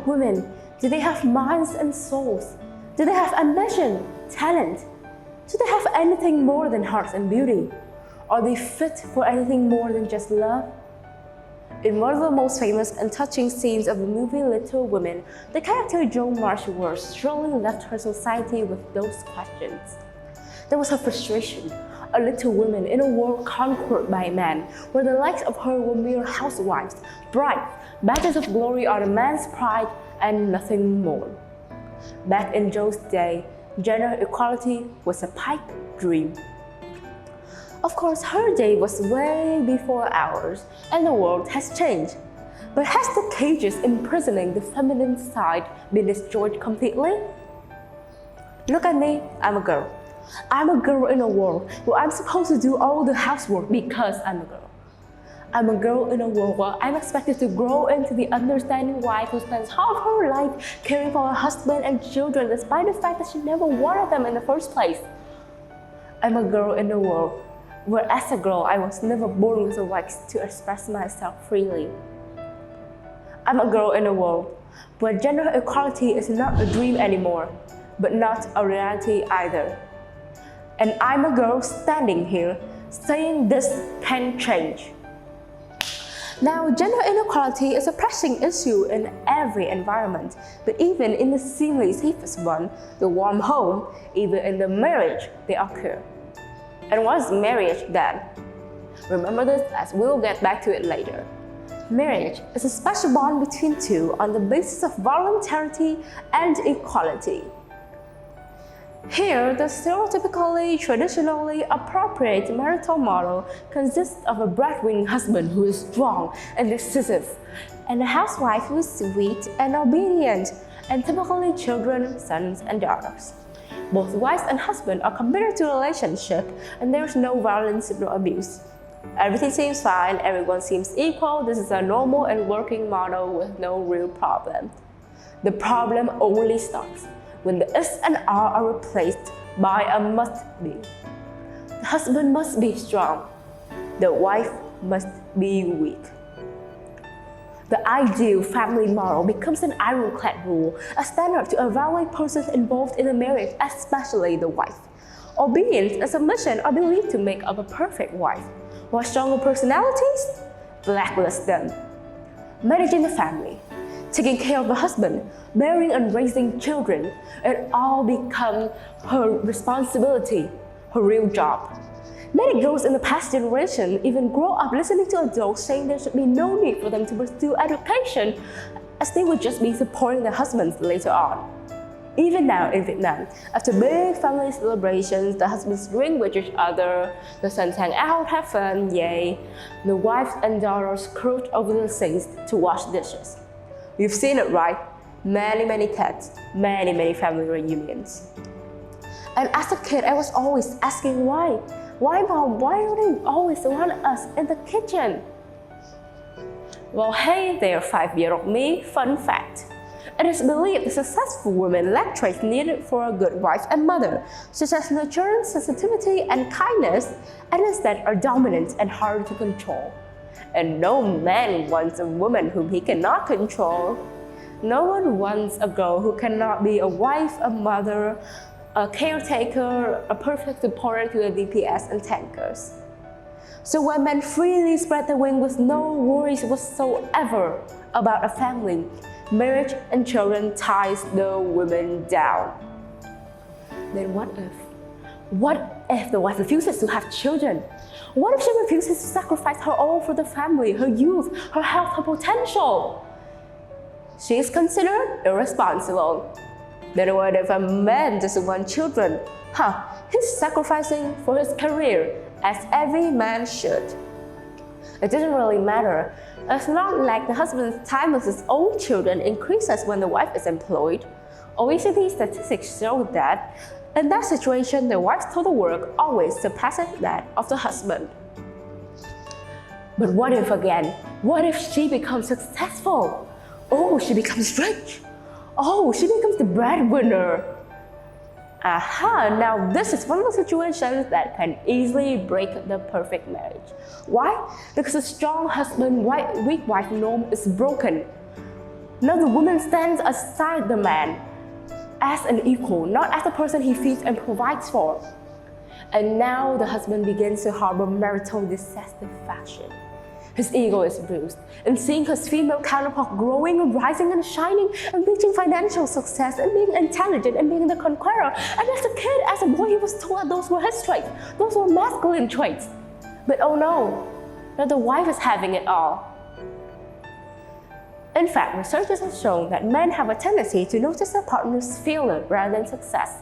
women? Do they have minds and souls? Do they have ambition, talent? Do they have anything more than hearts and beauty? Are they fit for anything more than just love? In one of the most famous and touching scenes of the movie Little Women, the character Duong surely left her society with those questions. There was her frustration, a little woman in a world conquered by man, where the likes of her were mere housewives, brides, badges of glory on a man's pride, and nothing more. Back in Joe's day, gender equality was a pipe dream. Of course, her day was way before ours, and the world has changed. But has the cages imprisoning the feminine side been destroyed completely? Look at me, I'm a girl. I'm a girl in a world where I'm supposed to do all the housework because I'm a girl. I'm a girl in a world where I'm expected to grow into the understanding wife who spends half her life caring for her husband and children despite the fact that she never wanted them in the first place. I'm a girl in a world where as a girl I was never born with the rights to express myself freely. I'm a girl in a world where gender equality is not a dream anymore, but not a reality either. And I'm a girl standing here saying this can change. Now, gender inequality is a pressing issue in every environment, but even in the seemingly safest one, the warm home, even in the marriage, they occur. And what is marriage then? Remember this as we'll get back to it later. Marriage is a special bond between two on the basis of voluntarity and equality. Here, the stereotypically, traditionally appropriate marital model consists of a breadwinning husband who is strong and decisive, and a housewife who is sweet and obedient, and typically children, sons and daughters. Both wives and husband are committed to the relationship, and there is no violence nor abuse. Everything seems fine, everyone seems equal. This is a normal and working model with no real problem. The problem only starts when the is and are replaced by a must be. The husband must be strong. The wife must be weak. The ideal family model becomes an ironclad rule, a standard to evaluate persons involved in a marriage, especially the wife. Obedience and submission are believed to make up a perfect wife, while stronger personalities blacklist them. Managing the family, taking care of the husband, bearing and raising children, it all becomes her responsibility, her real job. Many girls in the past generation even grow up listening to adults saying there should be no need for them to pursue education, as they would just be supporting their husbands later on. Even now in Vietnam, after big family celebrations, the husbands drink with each other, the sons hang out, have fun, yay. The wives and daughters crouch over the sinks to wash dishes. You've seen it, right? Many cats, many family reunions. And as a kid, I was always asking why. Why, Mom? Why do they always want us in the kitchen? Well, hey there, 5-year-old me, fun fact. It is believed that successful women lack traits needed for a good wife and mother, such as nurturance, sensitivity, and kindness, and instead are dominant and hard to control. And no man wants a woman whom he cannot control. No one wants a girl who cannot be a wife, a mother, a caretaker, a perfect supporter to the DPS and tankers. So when men freely spread their wings with no worries whatsoever about a family, marriage and children ties the women down. Then what if the wife refuses to have children? What if she refuses to sacrifice her all for the family, her youth, her health, her potential? She is considered irresponsible. Then what if a man doesn't want children? He's sacrificing for his career, as every man should. It doesn't really matter. It's not like the husband's time with his own children increases when the wife is employed. OECD statistics show that in that situation, the wife's total work always surpasses that of the husband. But what if again? What if she becomes successful? Oh, she becomes rich. Oh, she becomes the breadwinner. Now this is one of the situations that can easily break the perfect marriage. Why? Because the strong husband, weak wife norm is broken. Now the woman stands aside the man as an equal, not as a person he feeds and provides for. And now the husband begins to harbor marital dissatisfaction. His ego is bruised, and seeing his female counterpart growing and rising and shining and reaching financial success and being intelligent and being the conqueror. And as a kid, as a boy, he was told that those were his traits. Those were masculine traits. But oh no, now the wife is having it all. In fact, researchers have shown that men have a tendency to notice their partner's failure rather than success.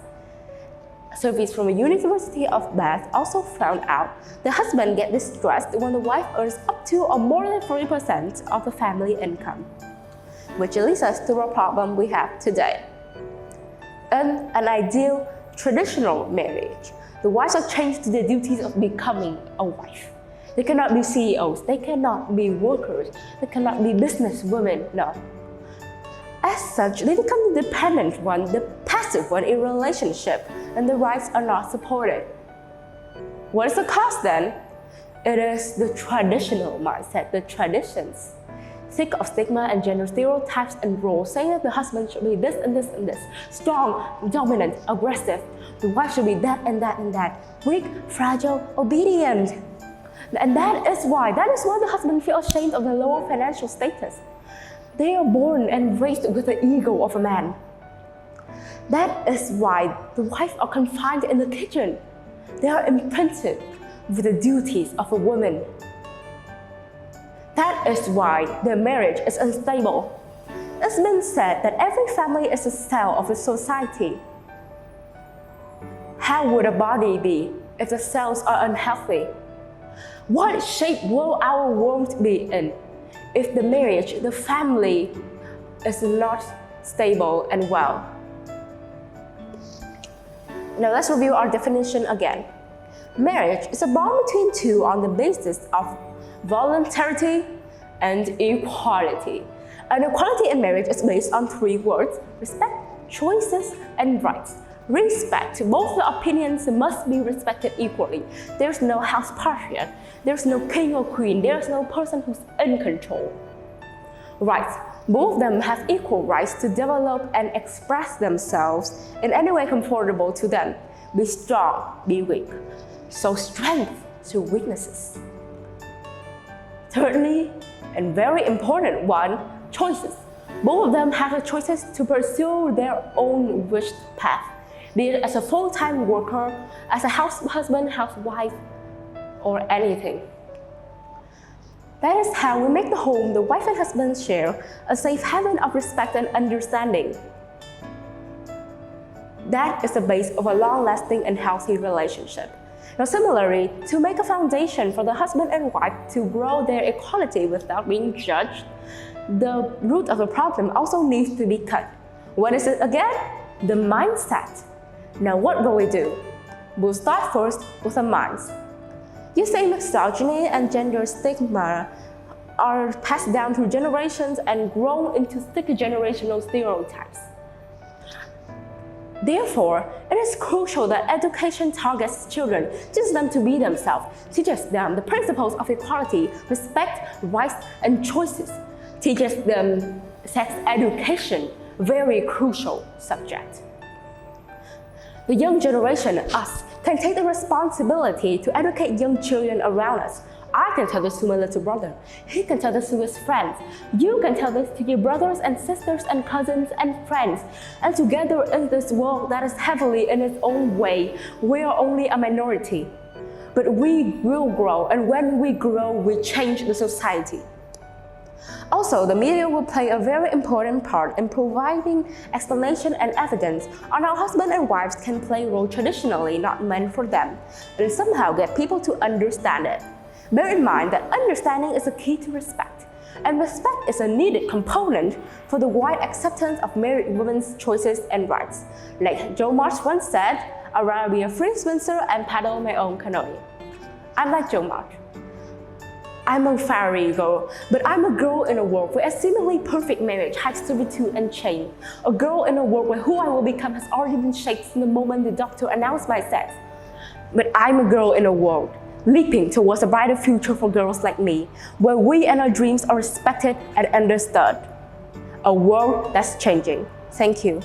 Surveys from the University of Bath also found out the husband gets distressed when the wife earns up to or more than 40% of the family income, which leads us to a problem we have today. In an ideal traditional marriage, the wives are changed to the duties of becoming a wife. They cannot be CEOs, they cannot be workers, they cannot be business women, no. As such, they become the dependent one, the passive one in relationship, and the wives are not supported. What is the cause then? It is the traditional mindset, the traditions. Sick of stigma and gender stereotypes and roles, saying that the husband should be this and this and this, strong, dominant, aggressive. The wife should be that and that and that, weak, fragile, obedient. And that is why the husband feels ashamed of their lower financial status. They are born and raised with the ego of a man. That is why the wives are confined in the kitchen. They are imprinted with the duties of a woman. That is why their marriage is unstable. It's been said that every family is a cell of a society. How would a body be if the cells are unhealthy? What shape will our world be in if the marriage, the family, is not stable and well? Now let's review our definition again. Marriage is a bond between two on the basis of voluntarity and equality. And equality in marriage is based on three words: respect, choices, and rights. Respect. Both the opinions must be respected equally. There's no house partian. There's no king or queen. There's no person who's in control. Rights. Both of them have equal rights to develop and express themselves in any way comfortable to them. Be strong, be weak. So strength to weaknesses. Thirdly, and very important one, choices. Both of them have the choices to pursue their own wished path, be it as a full-time worker, as a husband, housewife, or anything. That is how we make the home the wife and husband share a safe haven of respect and understanding. That is the base of a long-lasting and healthy relationship. Now similarly, to make a foundation for the husband and wife to grow their equality without being judged, the root of the problem also needs to be cut. What is it again? The mindset. Now what will we do? We'll start first with the minds. You say misogyny and gender stigma are passed down through generations and grown into thick generational stereotypes. Therefore, it is crucial that education targets children, teaches them to be themselves, teaches them the principles of equality, respect, rights, and choices, teaches them sex education, very crucial subject. The young generation, us, can take the responsibility to educate young children around us. I can tell this to my little brother. He can tell this to his friends. You can tell this to your brothers and sisters and cousins and friends. And together in this world that is heavily in its own way, we are only a minority. But we will grow, and when we grow, we change the society. Also, the media will play a very important part in providing explanation and evidence on how husband and wives can play a role traditionally not meant for them, and somehow get people to understand it. Bear in mind that understanding is a key to respect, and respect is a needed component for the wide acceptance of married women's choices and rights. Like Joe March once said, "I'd rather be a free swimmer and paddle my own canoe." I'm like Joe March. I'm a fiery girl, but I'm a girl in a world where a seemingly perfect marriage has servitude and chain. A girl in a world where who I will become has already been shaped from the moment the doctor announced my sex. But I'm a girl in a world leaping towards a brighter future for girls like me, where we and our dreams are respected and understood. a world that's changing. Thank you.